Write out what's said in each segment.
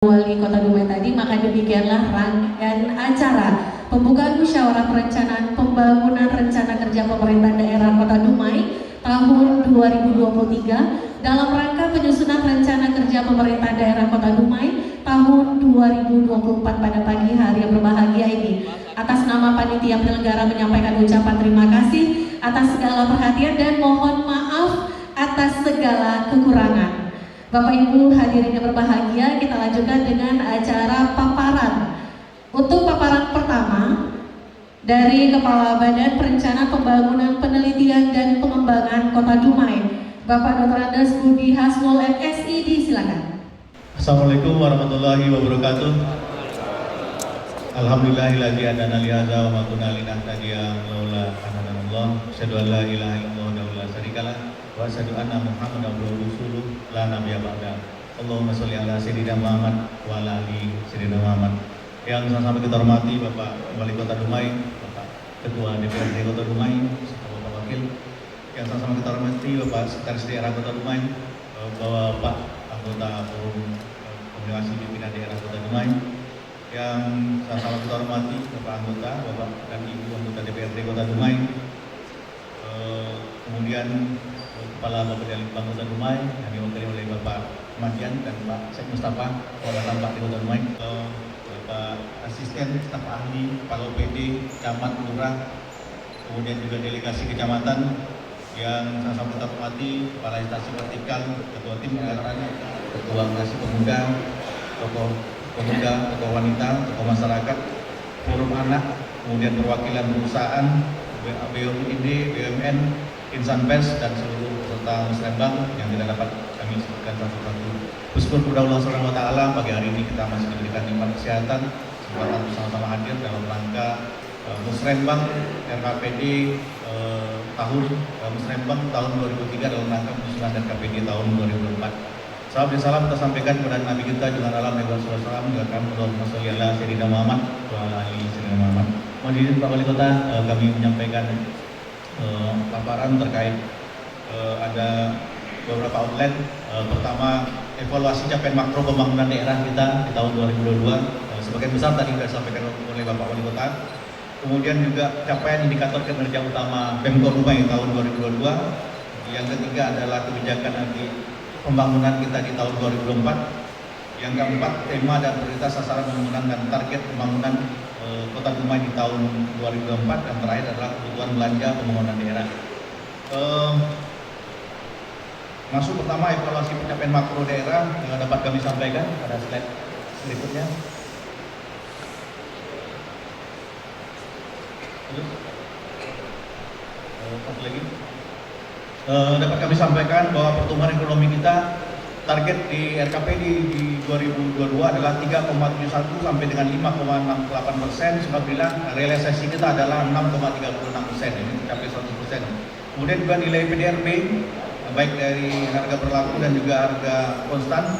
Wali Kota Dumai tadi, maka demikianlah rangkaian acara pembukaan musyawarah perencanaan pembangunan rencana kerja pemerintah daerah Kota Dumai tahun 2023 dalam rangka penyusunan rencana kerja pemerintah daerah Kota Dumai tahun 2024 pada pagi hari yang berbahagia ini. Atas nama panitia penyelenggara menyampaikan ucapan terima kasih atas segala perhatian dan mohon maaf atas segala kekurangan. Bapak Ibu hadirin yang berbahagia, kita lanjutkan dengan acara paparan. Untuk paparan pertama dari Kepala Badan Perencanaan Pembangunan Penelitian dan Pengembangan Kota Dumai, Bapak Dr. Andes Budi Hasmul MSI, disilakan. Assalamualaikum warahmatullahi wabarakatuh. Alhamdulillahilladzi hadana li hadza wa ma kunna linahtadiya laula an hadanallah. Asyhadu an la ilaha illallah wa la syarikalah wa asyhadu anna Muhammadan rasulullah la nabiyya ba'da. Allahumma sholli ala sayyidina Muhammad wa ala ali sayyidina Muhammad. Yang sama-sama kita hormati Bapak Wali Kota Dumai, Bapak Ketua DPRD Kota Dumai, Bapak Wakil. Yang sama-sama kita hormati Bapak Sekretaris Daerah Kota Dumai, Bapak anggota Forum Komunikasi Pimpinan Daerah Kota Dumai. Yang sama-sama kita hormati Bapak anggota, Bapak dan Ibu anggota DPRD Kota Dumai. Kemudian Kepala Bapedali Kota Dumai yang diwakili oleh Bapak Madian dan Pak Syed Mustafa, Kepala Tampak di Kota Dumai. Bapak Asisten Staf Ahli, Kepala OPD, Camat, Lurah, kemudian juga delegasi kecamatan yang sama-sama kita hormati, Kepala Instansi Vertikal, Ketua Tim Anggaran, Ketua Organisasi Pemuda, tokoh pemuda, tokoh wanita, tokoh masyarakat, forum anak, kemudian perwakilan perusahaan, BUMD, BUMN, insan pers dan seluruh peserta musrembang yang tidak dapat kami sebutkan satu-satu. Bersyukur kepada Allah Subhanahu wa taala, pagi hari ini kita masih diberikan nikmat kesehatan, kesempatan bersama-sama hadir dalam rangka musrembang RKPD tahun musrembang tahun 2003 dalam rangka penyusunan RKPD tahun 2004. Salam dan salam kita sampaikan kepada Nabi kita dengan alam Nabi Rasulullah SAW, juga kami Allahumma sholli ala sayyidina Muhammad wa ala ali sayyidina Muhammad. Hadirin Pak Wali Kota, kami menyampaikan paparan terkait ada beberapa outlet. Pertama, evaluasi capaian makro pembangunan daerah kita di tahun 2022. Sebagian besar tadi sudah disampaikan oleh Bapak Wali Kota. Kemudian juga capaian indikator kinerja utama Pemkot Dumai tahun 2022. Yang ketiga adalah kebijakan anti pembangunan kita di tahun 2024. Yang keempat, tema dan prioritas sasaran pembangunan dan target pembangunan Kota Dumai di tahun 2024. Dan terakhir adalah kebutuhan belanja pembangunan daerah. Masuk pertama, evaluasi pencapaian makro daerah yang dapat kami sampaikan pada slide berikutnya. Satu lagi. Dapat kami sampaikan bahwa pertumbuhan ekonomi kita target di RKPD di 2022 adalah 3,71 sampai dengan 5,68%. Alhamdulillah realisasi kita adalah 6,36%, ini mencapai 100%. Kemudian juga nilai PDRB baik dari harga berlaku dan juga harga konstan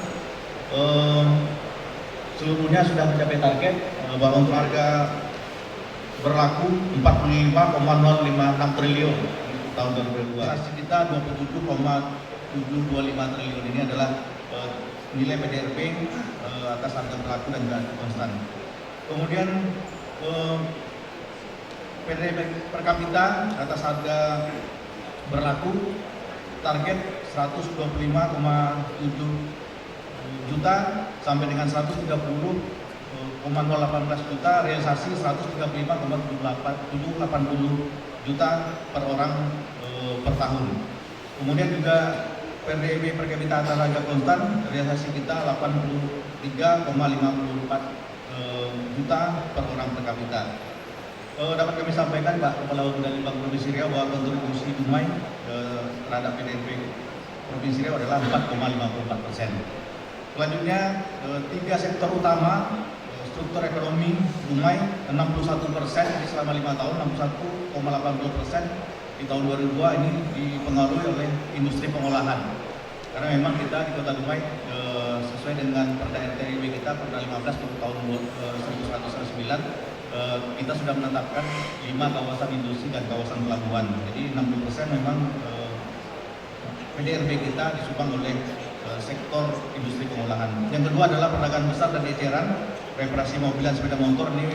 seluruhnya sudah mencapai target. Bahwa untuk harga berlaku 45,056 triliun tahun 2022. Hasil kita 27,725 triliun ini adalah nilai PDRB atas harga berlaku dan juga konstan. Kemudian PDRB per kapita atas harga berlaku target 125,7 juta sampai dengan 130,018 juta, realisasi 135,780 juta per orang per tahun. Kemudian juga PDB per kapita atas harga konstan, realisasi kita 83,54 juta per orang per kapita. Dapat kami sampaikan Pak Kepala Bapedali Bank Provinsi Riau bahwa kontribusi Dumai terhadap PDB Provinsi Riau adalah 4,54%. Selanjutnya, tiga sektor utama struktur ekonomi Dumai 61% selama 5 tahun, 61,80% di tahun 2002 ini dipengaruhi oleh industri pengolahan. Karena memang kita di Kota Dumai sesuai dengan Perda RTRW kita Perda 15 tahun 1909 kita sudah menetapkan 5 kawasan industri dan kawasan pelabuhan. Jadi 60% memang PDRB kita disumbang oleh sektor industri pengolahan. Yang kedua adalah perdagangan besar dan eceran, reparasi mobil dan sepeda motor ini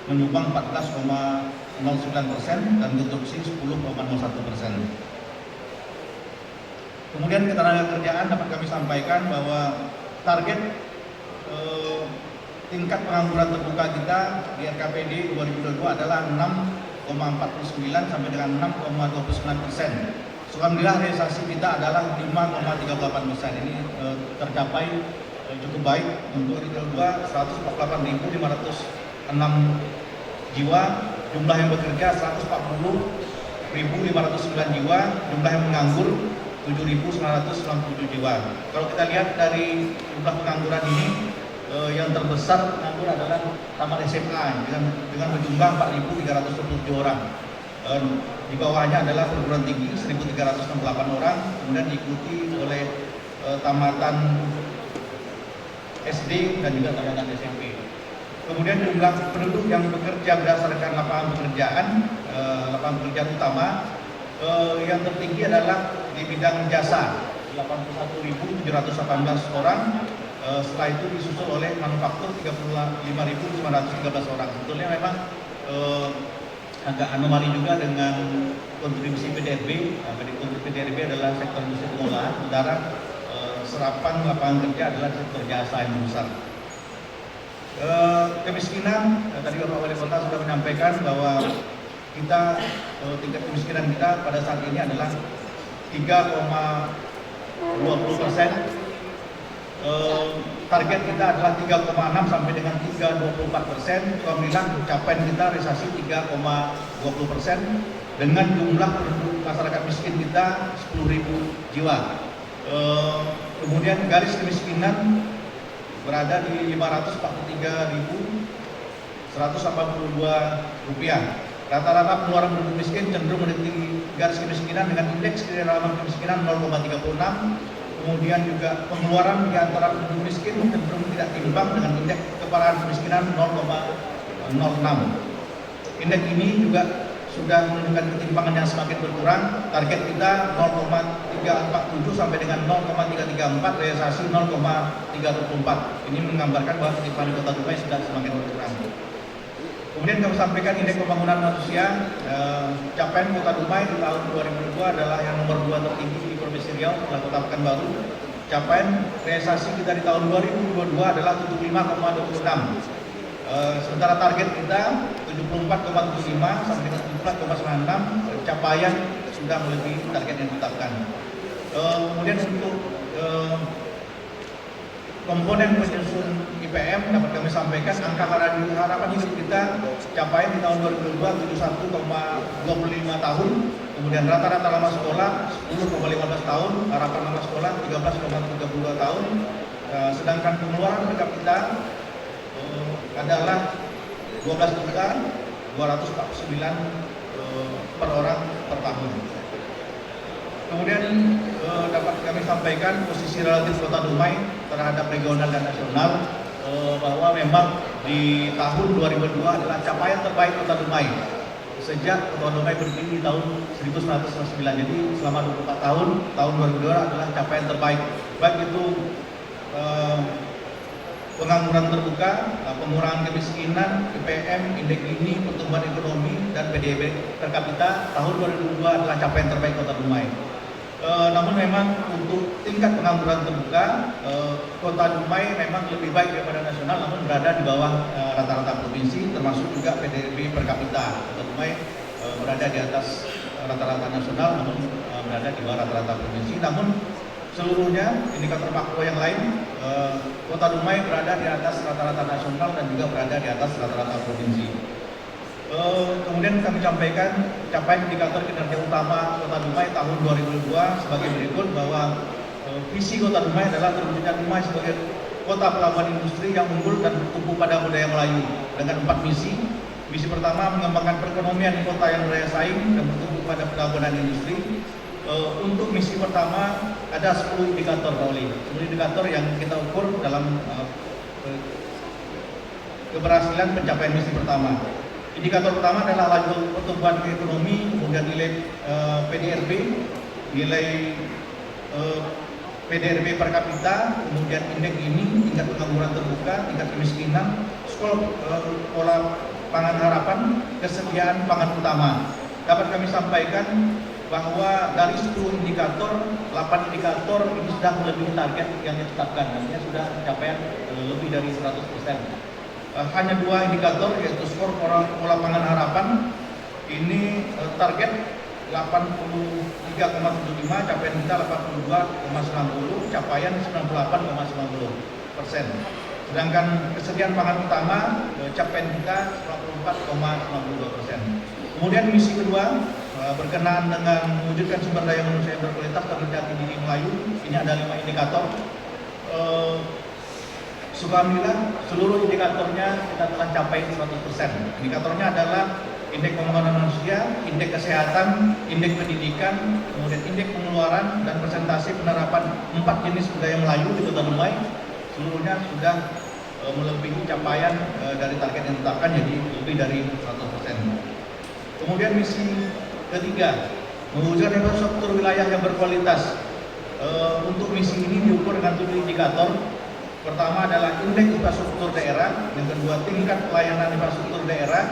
menyumbang 14,09% dan konstruksi 10,01%. Kemudian ketenaga kerjaan dapat kami sampaikan bahwa target tingkat pengangguran terbuka kita di RKPD 2022 adalah 6,49 sampai dengan 6,29%. Alhamdulillah realisasi kita adalah 5,38%. Ini tercapai cukup baik. Untuk retail 2 148.506 jiwa, jumlah yang bekerja 140.509 jiwa, jumlah yang menganggur 7.997 jiwa. Kalau kita lihat dari jumlah pengangguran ini, yang terbesar penganggur adalah tamat SMA dengan berjumlah 4.327 orang. Di bawahnya adalah perguruan tinggi 1.368 orang, kemudian diikuti oleh tamatan SD dan juga tamatan SMP. Kemudian jumlah penduduk yang bekerja berdasarkan lapangan pekerjaan utama yang tertinggi adalah di bidang jasa 81.718 orang. Setelah itu disusul oleh manufaktur 35.513 orang. Sebetulnya memang agak anomali juga dengan kontribusi PDRB. Kontribusi PDRB adalah sektor industri pengolahan, sementara serapan lapangan kerja adalah sektor jasa yang besar. Kemiskinan, tadi Bapak Wali Kota sudah menyampaikan bahwa kita tingkat kemiskinan kita pada saat ini adalah 3,20%. Target kita adalah 3,6 sampai dengan 3,24%. Alhamdulillah capaian kita realisasi 3,20% dengan jumlah penduduk masyarakat miskin kita 10.000 jiwa. Kemudian garis kemiskinan berada di 543.182 rupiah. Rata-rata pengeluaran penduduk miskin cenderung mendekati garis kemiskinan dengan indeks kerawanan kemiskinan 0,36. Kemudian juga pengeluaran di antara penduduk miskin cenderung tidak timbang dengan indeks keparahan kemiskinan 0,06. Indeks ini juga sudah menunjukkan ketimpangan yang semakin berkurang. Target kita 0,347 sampai dengan 0,334, realisasi 0,324. Ini menggambarkan bahwa ketimpangan Kota Dumai sudah semakin berkurang. Kemudian kami sampaikan indeks pembangunan manusia, capaian Kota Dumai di tahun 2002 adalah yang nomor 2 tertinggi di Provinsi Riau setelah Kota Pekanbaru. Capaian realisasi kita di tahun 2022 adalah 75,26. Sementara target kita 74,75 sampai dengan 74,96, capaian sudah melebihi target yang ditetapkan. Kemudian untuk komponen penyusun IPM dapat kami sampaikan angka harapan hidup kita capaian di tahun 2022 71,25 tahun, kemudian rata-rata lama sekolah 10,15 tahun, harapan lama sekolah 13,32 tahun, sedangkan pengeluaran per kapita adalah 12.249 per orang per tahun. Kemudian dapat kami sampaikan posisi relatif Kota Dumai terhadap regional dan nasional, bahwa memang di tahun 2002 adalah capaian terbaik Kota Dumai sejak Kota Dumai berdiri di tahun 1999. Jadi selama 24 tahun, tahun 2002 adalah capaian terbaik, baik itu pengangguran terbuka, pengurangan kemiskinan, IPM, indeks Gini, pertumbuhan ekonomi, dan PDB per kapita tahun 2002 adalah capaian terbaik Kota Dumai. Namun memang untuk tingkat pengangguran terbuka, Kota Dumai memang lebih baik daripada nasional, namun berada di bawah rata-rata provinsi, termasuk juga PDB per kapita. Kota Dumai berada di atas rata-rata nasional, namun berada di bawah rata-rata provinsi. Namun seluruhnya indikator makro yang lain, Kota Dumai berada di atas rata-rata nasional dan juga berada di atas rata-rata provinsi. Kemudian kami sampaikan capaian indikator kinerja utama Kota Dumai tahun 2002 sebagai berikut, bahwa visi Kota Dumai adalah terwujudnya Dumai sebagai kota pelabuhan industri yang unggul dan bertumpu pada budaya Melayu dengan 4 misi. Misi pertama, mengembangkan perekonomian kota yang berdaya saing dan bertumpu pada pelabuhan industri. Untuk misi pertama ada 10 indikator, Pak Oli. 10 indikator yang kita ukur dalam keberhasilan pencapaian misi pertama. Indikator pertama adalah laju pertumbuhan ekonomi, kemudian nilai PDRB, nilai PDRB per kapita, kemudian indeks ini, tingkat pengangguran terbuka, tingkat kemiskinan, skor pola pangan harapan, kesediaan pangan utama. Dapat kami sampaikan bahwa dari 10 indikator, 8 indikator ini sudah melebihi target yang ditetapkan, artinya sudah capaian lebih dari 100%. Hanya 2 indikator yaitu skor pola pangan harapan, ini target 83,75, capaian kita 82,90, capaian 98,90%. Sedangkan kesediaan pangan utama, capaian kita 94,92%. Kemudian misi kedua, berkenaan dengan mewujudkan sumber daya manusia yang berkualitas dan berjati diri Melayu, ini ada 5 indikator. Alhamdulillah, seluruh indikatornya kita telah capai 100%. Indikatornya adalah indeks pembangunan manusia, indeks kesehatan, indeks pendidikan, kemudian indeks pengeluaran, dan presentasi penerapan 4 jenis budaya Melayu di Kota Dumai. Seluruhnya sudah melebihi capaian dari target yang ditetapkan, jadi lebih dari 100%. Kemudian misi ketiga, mewujudkan infrastruktur wilayah yang berkualitas. Untuk misi ini diukur dengan 7 indikator. Pertama adalah indeks infrastruktur daerah, yang kedua tingkat pelayanan infrastruktur daerah,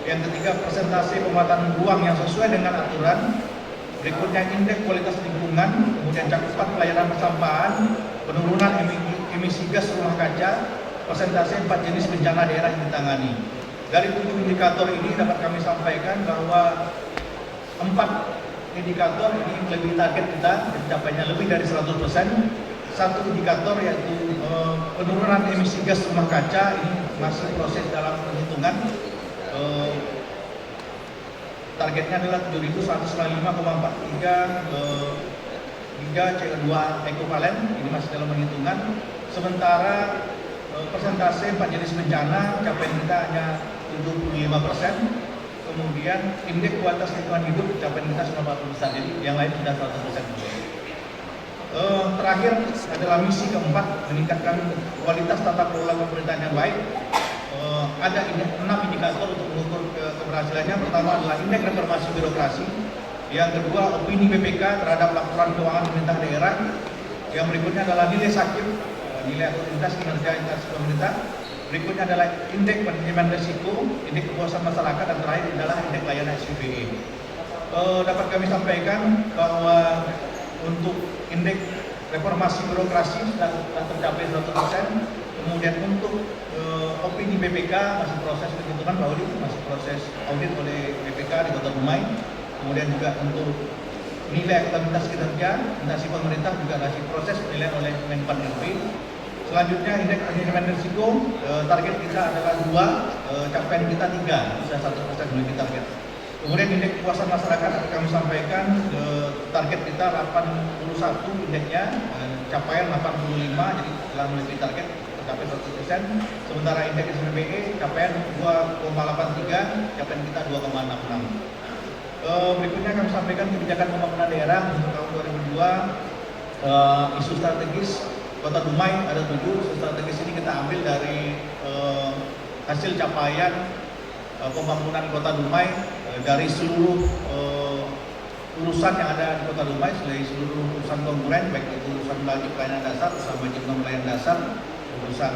yang ketiga persentase pemuatan ruang yang sesuai dengan aturan, berikutnya indeks kualitas lingkungan, kemudian cakupan pelayanan persampahan, penurunan emisi gas rumah kaca, persentase 4 jenis bencana daerah yang ditangani. Dari 7 indikator ini dapat kami sampaikan bahwa 4 indikator ini lebih target kita, mencapainya lebih dari 100%. 1 indikator yaitu penurunan emisi gas rumah kaca, ini masih proses dalam perhitungan. Targetnya adalah 7.195,43 giga CO2 ekivalen, ini masih dalam perhitungan. Sementara persentase 4 jenis bencana capaian kita hanya 75%. Kemudian indeks kualitas lingkungan hidup capaian kita sudah 40%, jadi yang lain sudah 100%. Terakhir adalah misi keempat, meningkatkan kualitas tata kelola pemerintahan yang baik. Ada 6 indikator untuk mengukur keberhasilannya. Pertama adalah indeks reformasi birokrasi, yang kedua opini BPK terhadap laporan keuangan pemerintah daerah, yang berikutnya adalah nilai SAKIP, nilai akuntabilitas kinerja instansi pemerintah, berikutnya adalah indeks manajemen risiko, indeks kepuasan masyarakat, dan terakhir adalah indeks layanan SUBE. Dapat kami sampaikan bahwa untuk indeks reformasi birokrasi sudah tercapai 100%. Kemudian untuk opini BPK masih proses penghitungan, Pak Udi, masih proses audit oleh BPK di Kota Dumai. Kemudian juga untuk nilai akuntabilitas kinerja instansi pemerintah juga masih proses penilaian oleh Menpan RB. Selanjutnya indeks manajemen risiko, target kita adalah 2, capaian kita 3, sudah 100% lebih target. Kemudian indeks kepuasan masyarakat kami sampaikan, target kita 81 indeksnya, capaian 85, jadi telah melebihi target, tercapai 100%. Sementara indeks SBE capaian 2,83, capaian kita 2,66. Berikutnya kami sampaikan kebijakan pembangunan daerah untuk tahun 2002, isu strategis Kota Dumai ada 7. Isu strategis ini kita ambil dari hasil capaian pembangunan Kota Dumai dari seluruh urusan yang ada di Kota Dumai, dari seluruh urusan konkuren, baik itu urusan wajib pelayanan dasar, urusan wajib non pelayanan dasar, urusan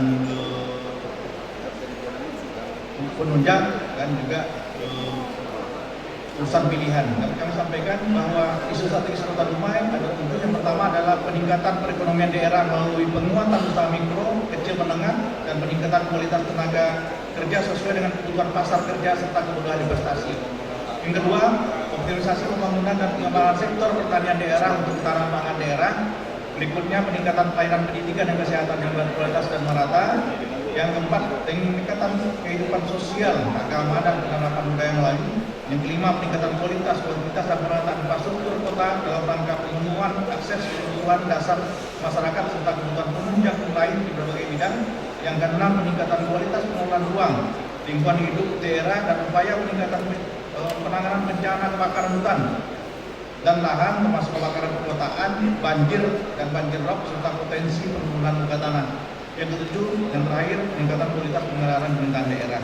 penunjang, dan juga urusan pilihan. Dan kami sampaikan bahwa isu strategis Kota Dumai ada 7. Yang pertama adalah peningkatan perekonomian daerah melalui penguatan usaha mikro, kecil, menengah, dan peningkatan kualitas tenaga kerja sesuai dengan kebutuhan pasar kerja serta kebutuhan investasi. Yang kedua, optimisasi pembangunan dan pengembangan sektor pertanian daerah untuk ketahanan pangan daerah. Berikutnya, peningkatan pelayanan pendidikan dan kesehatan yang berkualitas dan merata. Yang keempat, peningkatan kehidupan sosial, agama, dan penerapan budaya Melayu. Yang kelima, peningkatan kualitas, kuantitas, dan perataan infrastruktur kota dalam rangka pemenuhan akses kebutuhan dasar masyarakat serta kebutuhan penunjang lain di berbagai bidang. Yang keenam, peningkatan kualitas pengelolaan ruang, lingkungan hidup daerah, dan upaya peningkatan penanganan bencana kebakaran hutan dan lahan, termasuk kebakaran perkotaan, banjir dan banjir rob, serta potensi penurunan muka tanah. Yang ketujuh, yang terakhir, peningkatan kualitas penyelenggaraan pemerintahan daerah.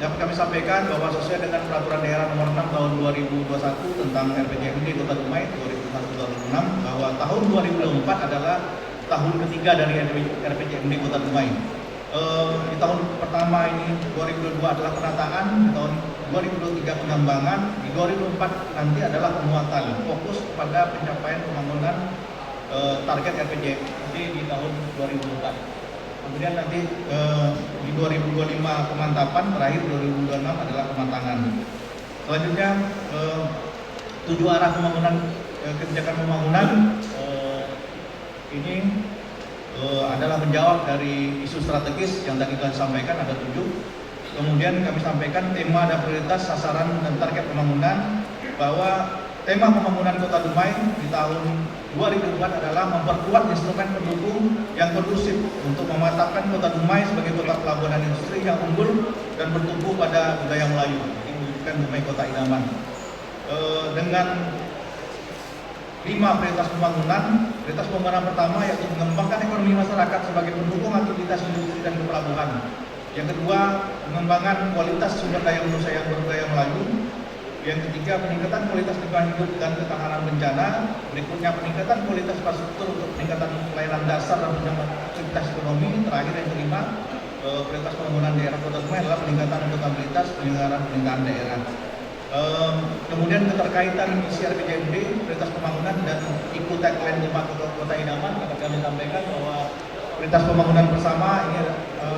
dapat kami sampaikan bahwa sesuai dengan peraturan daerah nomor 6 tahun 2021 tentang RPJMD Kota Dumai 2001-2006 bahwa tahun 2024 adalah tahun ketiga dari RPJMD Kota Dumai. Di tahun pertama ini 2022 adalah penataan, di tahun 2023 pengembangan, di 2024 nanti adalah penguatan, fokus pada pencapaian pembangunan target RPJMD di tahun 2024. Kemudian nanti di 2025 pemantapan, terakhir 2026 adalah pematangan. Selanjutnya 7 arah pembangunan, kebijakan pembangunan ini adalah menjawab dari isu strategis yang tadi kami sampaikan, ada 7. Kemudian kami sampaikan tema dan prioritas, sasaran dan target pembangunan, bahwa tema pembangunan Kota Dumai di tahun 2004 adalah memperkuat instrumen pendukung yang kondusif untuk memantapkan Kota Dumai sebagai kota pelabuhan industri yang unggul dan bertumbuh pada budaya Melayu, mewujudkan Dumai Kota Idaman. Dengan 5 prioritas pembangunan. Prioritas pembangunan pertama yaitu mengembangkan ekonomi masyarakat sebagai pendukung aktivitas industri dan pelabuhan. Yang kedua, pengembangan kualitas sumber daya manusia yang berbudaya Melayu. Yang ketiga, peningkatan kualitas lingkungan hidup dan ketahanan bencana. Berikutnya, peningkatan kualitas infrastruktur untuk peningkatan pelayanan dasar dan pengembangan aktivitas ekonomi. Terakhir, yang kelima, prioritas pembangunan daerah Kota Dumai adalah peningkatan akuntabilitas penyelenggaraan pemerintahan daerah. Kemudian keterkaitan misi RPJMD, prioritas pembangunan dan ikut tagline Rumah Kota Idaman, dapat kami sampaikan bahwa prioritas pembangunan bersama ini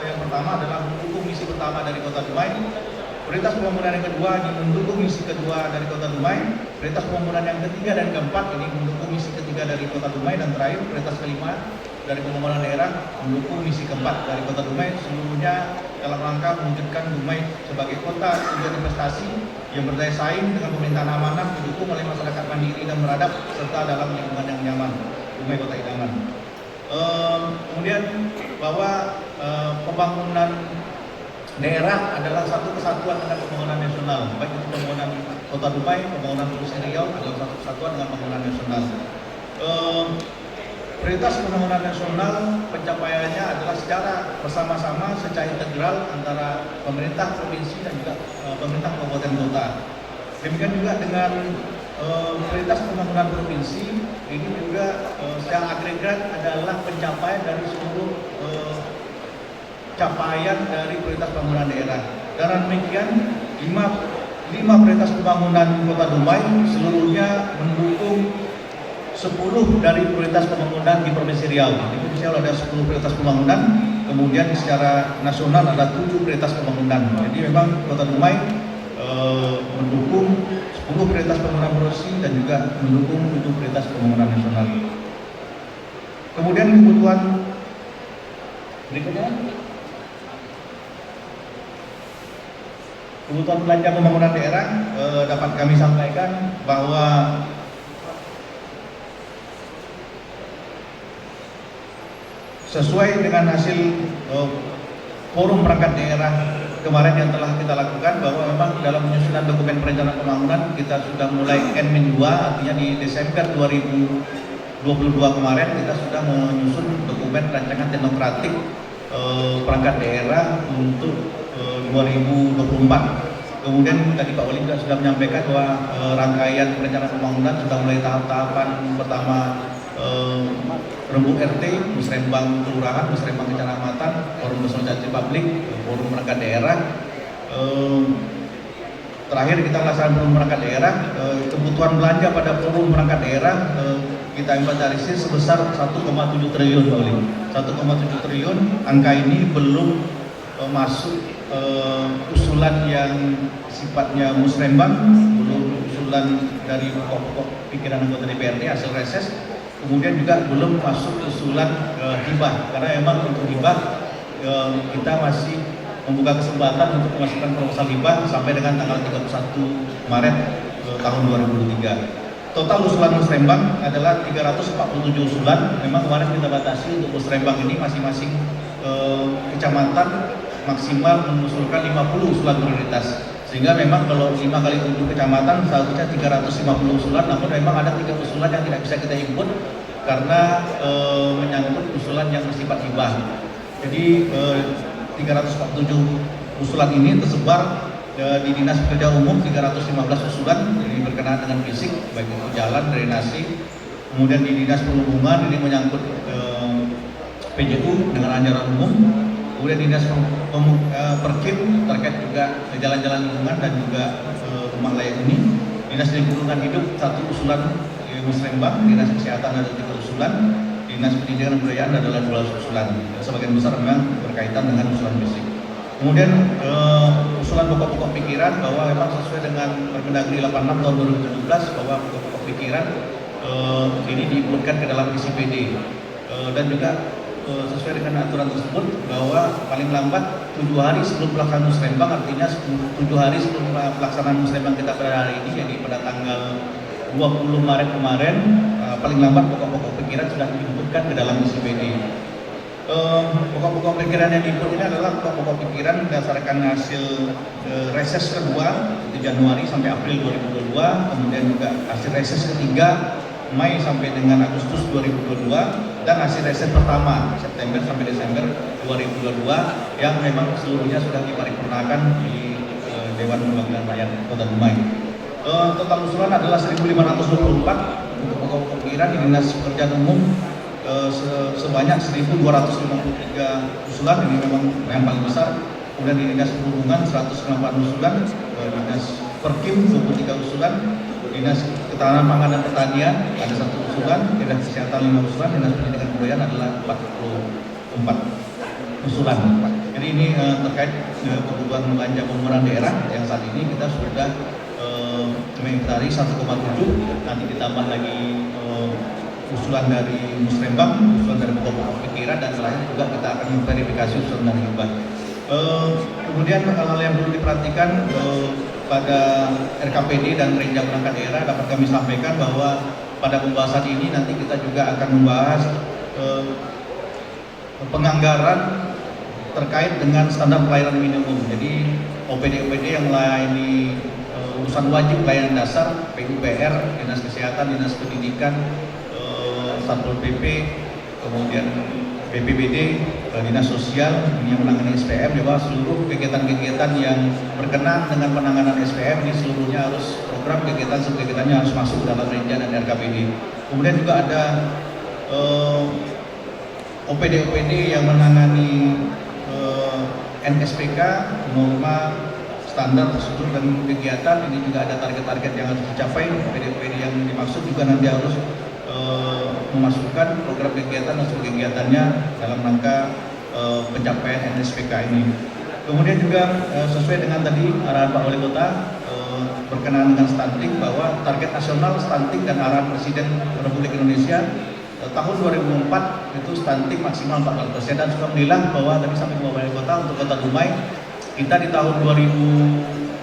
yang pertama adalah mendukung misi pertama dari Kota Dumai. Prioritas pembangunan yang kedua ini mendukung misi kedua dari Kota Dumai. Prioritas pembangunan yang ketiga dan keempat ini mendukung misi ketiga dari Kota Dumai, dan terakhir prioritas kelima dari pembangunan daerah mendukung misi keempat dari Kota Dumai, seluruhnya dalam rangka mewujudkan Dumai sebagai kota tujuan investasi yang berdaya saing dengan pemerintahan amanah, didukung oleh masyarakat mandiri dan beradab serta dalam lingkungan yang nyaman, Dumai Kota Idaman. Kemudian bahwa pembangunan daerah adalah satu kesatuan dengan pembangunan nasional, baik itu pembangunan Kota Dumai, pembangunan Provinsi Riau adalah satu kesatuan dengan pembangunan nasional. Prioritas pembangunan nasional pencapaiannya adalah secara bersama-sama, secara integral antara pemerintah provinsi dan juga pemerintah kabupaten kota. Demikian juga dengan prioritas pembangunan provinsi ini juga secara agregat adalah pencapaian dari seluruh capaian dari prioritas pembangunan daerah. Dan demikian 5 prioritas pembangunan Kota Dumai seluruhnya mendukung 10 dari prioritas pembangunan di Provinsi Riau. Di Provinsi Riau ada 10 prioritas pembangunan, kemudian secara nasional ada 7 prioritas pembangunan. Jadi memang Kota Dumai mendukung 10 prioritas pembangunan provinsi dan juga mendukung 7 prioritas pembangunan nasional. Kemudian kebutuhan berikutnya, kebutuhan belanja pembangunan daerah dapat kami sampaikan bahwa sesuai dengan hasil forum perangkat daerah kemarin yang telah kita lakukan, bahwa memang dalam penyusunan dokumen perencanaan pembangunan kita sudah mulai N-2, artinya di Desember 2022 kemarin kita sudah menyusun dokumen rancangan teknokratik perangkat daerah untuk 2024. Kemudian tadi Pak Wali juga sudah menyampaikan bahwa rangkaian perencanaan pembangunan sudah mulai tahap-tahapan pertama, Rembuk RT, Musrembang Kelurahan, Musrembang Kecamatan, Forum Konsultasi Publik, Forum Perangkat Daerah. Terakhir kita melaksanakan forum perangkat daerah. Kebutuhan belanja pada forum perangkat daerah kita inventarisir sebesar 1,7 triliun, Pak Wali. 1,7 triliun. Angka ini belum masuk usulan yang sifatnya musrembang, belum usulan dari pokok-pokok pikiran anggota DPRD hasil reses. Kemudian juga belum masuk usulan hibah, karena memang untuk hibah kita masih membuka kesempatan untuk memasukkan proposal hibah sampai dengan tanggal 31 Maret tahun 2023. Total usulan musrembang adalah 347 usulan. Memang kemarin kita batasi untuk musrembang ini masing-masing kecamatan maksimal mengusulkan 50 usulan prioritas. Sehingga memang kalau 5 kali 7 kecamatan seharusnya 350 usulan, namun memang ada 3 usulan yang tidak bisa kita input karena menyangkut usulan yang bersifat hibah. Jadi 347 usulan ini tersebar di Dinas Pekerjaan Umum 315 usulan, ini berkenaan dengan fisik, baik itu jalan, drainasi. Kemudian di Dinas Perhubungan ini menyangkut PJU dengan anjuran umum. Kemudian Dinas Perkim terkait juga jalan-jalan lingkungan dan juga rumah layak ini. Dinas Lingkungan Hidup 1 usulan Musrembang, Dinas Kesehatan ada 3 usulan, Dinas Pendidikan dan Kebudayaan adalah 12 usulan. Sebagian besar memang berkaitan dengan usulan fisik. Kemudian usulan pokok-pokok pikiran bahwa memang sesuai dengan Permendagri 86 tahun 2017 bahwa pokok-pokok pikiran ini diinputkan ke dalam ICPD dan juga sesuai dengan aturan tersebut bahwa paling lambat 7 hari sebelum pelaksanaan Musrembang, artinya 7 hari sebelum pelaksanaan Musrembang kita pada hari ini, jadi pada tanggal 20 Maret kemarin, paling lambat pokok-pokok pikiran sudah diinputkan ke dalam ICPD. Pokok-pokok pikiran yang diinput ini adalah pokok-pokok pikiran berdasarkan hasil reses kedua di Januari sampai April 2022, kemudian juga hasil reses ketiga Mei sampai dengan Agustus 2022, dan hasil reses pertama September sampai Desember 2022 yang memang seluruhnya sudah diparipurnakan di Dewan Perwakilan Rakyat Kota Dumai. Total usulan adalah 1.524 untuk pokok-pokok pikiran di Dinas Pekerjaan Umum. Sebanyak 1.253 usulan, ini memang yang paling besar. Kemudian di Dinas Perhubungan 198 usulan, Dinas Perkim 23 usulan, Dinas Ketahanan Pangan dan Pertanian ada 1 usulan, Dinas Kesehatan 5 usulan, Dinas Pendidikan dan Kebudayaan adalah 44 usulan. Jadi ini terkait kebutuhan belanja pemerintah daerah yang saat ini kita sudah mengitari 1,7, nanti ditambah lagi usulan dari Musrembang, usulan dari pokok-pokok pikiran, dan selanjutnya juga kita akan memverifikasi usulan dari Hibah. Kemudian hal-hal yang perlu diperhatikan pada RKPD dan Renjang Perangkat Daerah dapat kami sampaikan bahwa pada pembahasan ini nanti kita juga akan membahas penganggaran terkait dengan standar pelayanan minimum. Jadi OPD-OPD yang melayani urusan wajib pelayanan dasar, PUPR, Dinas Kesehatan, Dinas Pendidikan, Satpol PP, kemudian BPBD, Dinas Sosial, ini yang menangani SPM, bahwa seluruh kegiatan-kegiatan yang berkenaan dengan penanganan SPM ini seluruhnya harus program kegiatannya harus masuk dalam Renjang dan RKPD. Kemudian juga ada OPD-OPD yang menangani NSPK, norma standar prosedur dan kegiatan, ini juga ada target-target yang harus dicapai. OPD-OPD yang dimaksud juga nanti harus memasukkan program kegiatan dan kegiatannya dalam rangka pencapaian NSPK ini. Kemudian juga sesuai dengan tadi arahan Pak Wali Kota berkenaan dengan stunting, bahwa target nasional stunting dan arahan Presiden Republik Indonesia tahun 2004 itu stunting maksimal 40%, dan sudah menilang bahwa tadi sampai Pak Wali Kota untuk Kota Dumai kita di tahun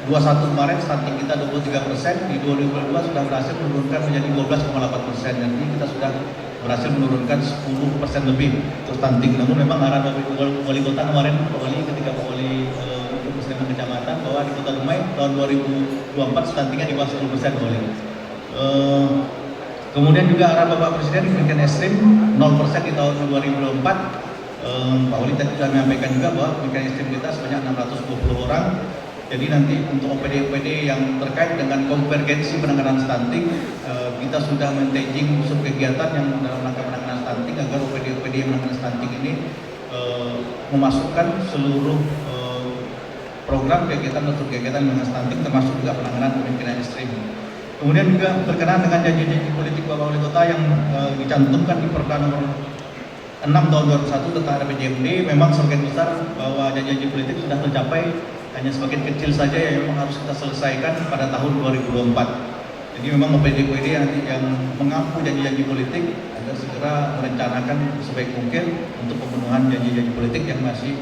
2021 kemarin stunting kita 23%, di 2022 sudah berhasil menurunkan menjadi 12,8%, jadi kita sudah berhasil menurunkan 10% lebih untuk stunting. Namun memang arahan Wali Kota kemarin, Pak Wali, ketika Pak Wali untuk Musliman Kecamatan, bahwa di Kota Dumai tahun 2024 stuntingnya di bawah 10%, Pak Wali. Kemudian juga arahan Bapak Presiden memberikan ekstrim 0% di tahun 2024. Pak Wali tadi sudah menyampaikan juga bahwa mekanisme kita sebanyak 620 orang. Jadi nanti untuk OPD-OPD yang terkait dengan konvergensi penanganan stunting, kita sudah men-staging unsur kegiatan yang dalam rangka penanganan stunting agar OPD-OPD yang menangani stunting ini memasukkan seluruh program kegiatan untuk kegiatan menangani stunting, termasuk juga penanganan kemungkinan ekstrim. Kemudian juga berkenaan dengan janji-janji politik Bapak Wali Kota yang dicantumkan di Perda nomor 6 tahun 2001 tentang RPJMD, memang sebagian besar bahwa janji-janji politik sudah tercapai, hanya sebagian kecil saja yang memang harus kita selesaikan pada tahun 2024. Jadi memang OPD-OPD yang mengampu janji-janji politik agar segera merencanakan sebaik mungkin untuk pemenuhan janji-janji politik yang masih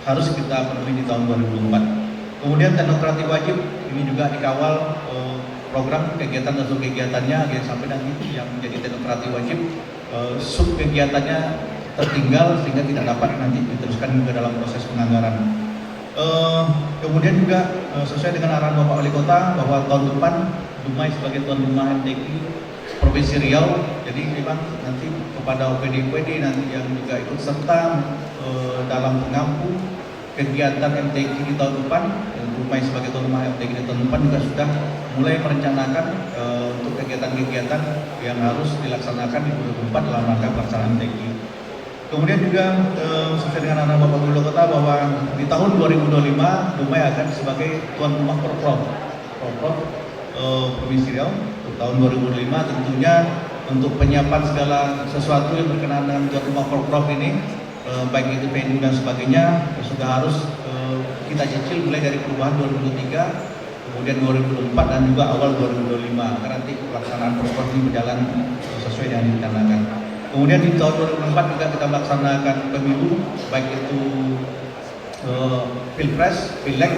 harus kita penuhi di tahun 2024. Kemudian teknokrati wajib ini juga dikawal program kegiatan dan sub kegiatannya agar sampai nanti yang menjadi teknokrati wajib sub kegiatannya tertinggal sehingga tidak dapat nanti diteruskan ke dalam proses penganggaran. Kemudian juga sesuai dengan arahan Bapak Wali Kota bahwa tahun depan Dumai sebagai tuan rumah MTQ Provinsi Riau, jadi memang nanti kepada OPD-OPD nanti yang juga ikut serta dalam mengampu kegiatan MTQ di tahun depan, Dumai sebagai tuan rumah MTQ di tahun depan juga sudah mulai merencanakan untuk kegiatan-kegiatan yang harus dilaksanakan di 2024 dalam rangka pelaksanaan MTQ. Kemudian juga sesuai dengan arahan Bapak Gubernur Kota bahwa di tahun 2025 Dumai akan sebagai tuan rumah Porprov Provinsi Riau untuk tahun 2025. Tentunya untuk penyiapan segala sesuatu yang berkenaan dengan tuan rumah Porprov ini, baik itu venue dan sebagainya, sudah harus kita cicil mulai dari perubahan 2023, kemudian 2024 dan juga awal 2025, karena nanti pelaksanaan Porprov ini berjalan sesuai yang direncanakan. Kemudian di tahun 2024 juga kita melaksanakan pemilu, baik itu Pilpres, Pileg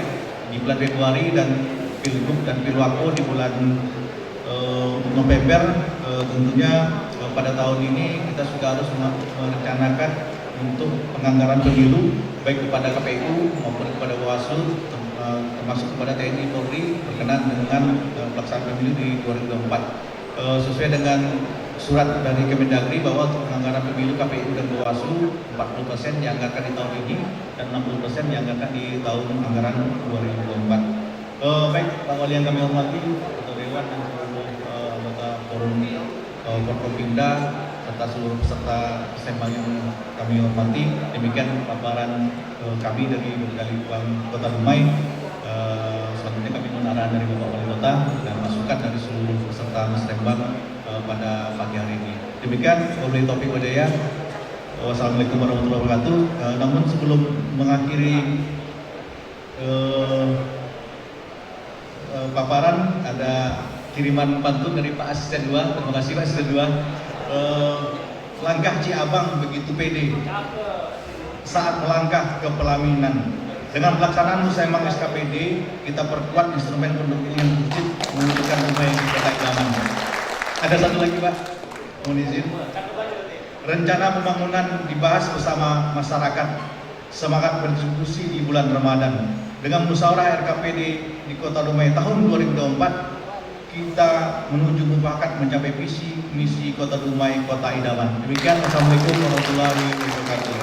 di bulan Februari dan Pilgub dan Pilwako di bulan November. Tentunya pada tahun ini kita sudah harus merencanakan untuk penganggaran pemilu baik kepada KPU maupun kepada Bawaslu, termasuk kepada TNI Polri berkenaan dengan pelaksanaan pemilu di 2024. Sesuai dengan surat dari Kemendagri bahwa untuk penganggaran pemilu KPU dan Bawaslu 40% dianggarkan di tahun ini dan 60% dianggarkan di tahun anggaran 2024. Baik Pak Wali yang kami hormati, Ketua Dewan dan seluruh anggota Forum Forkopimda serta seluruh peserta sembang yang kami hormati, demikian paparan kami dari Balitbang Kota Dumai. Selanjutnya kami mohon arahan dari Bapak Wali Kota dan masukan dari seluruh peserta sembang pada pagi hari ini. Demikian wabillahi taufiq walhidayah. Wassalamualaikum warahmatullahi wabarakatuh. Namun sebelum mengakhiri paparan, ada kiriman pantun dari Pak Asisten 2. Terima kasih Pak Asisten 2. Langkah Ciabang begitu pede saat melangkah ke pelaminan. Dengan pelaksanaan Musyawarah SKPD, kita perkuat instrumen pendukung yang wujud mewujudkan Dumai di kota idaman. Ada satu lagi Pak, mohon izin. Rencana pembangunan dibahas bersama masyarakat, semangat berdiskusi di bulan Ramadan. Dengan musyawarah RKPD di Kota Dumai tahun 2024, kita menuju mufakat mencapai visi misi Kota Dumai Kota Idaman. Demikian, wassalamualaikum warahmatullahi wabarakatuh.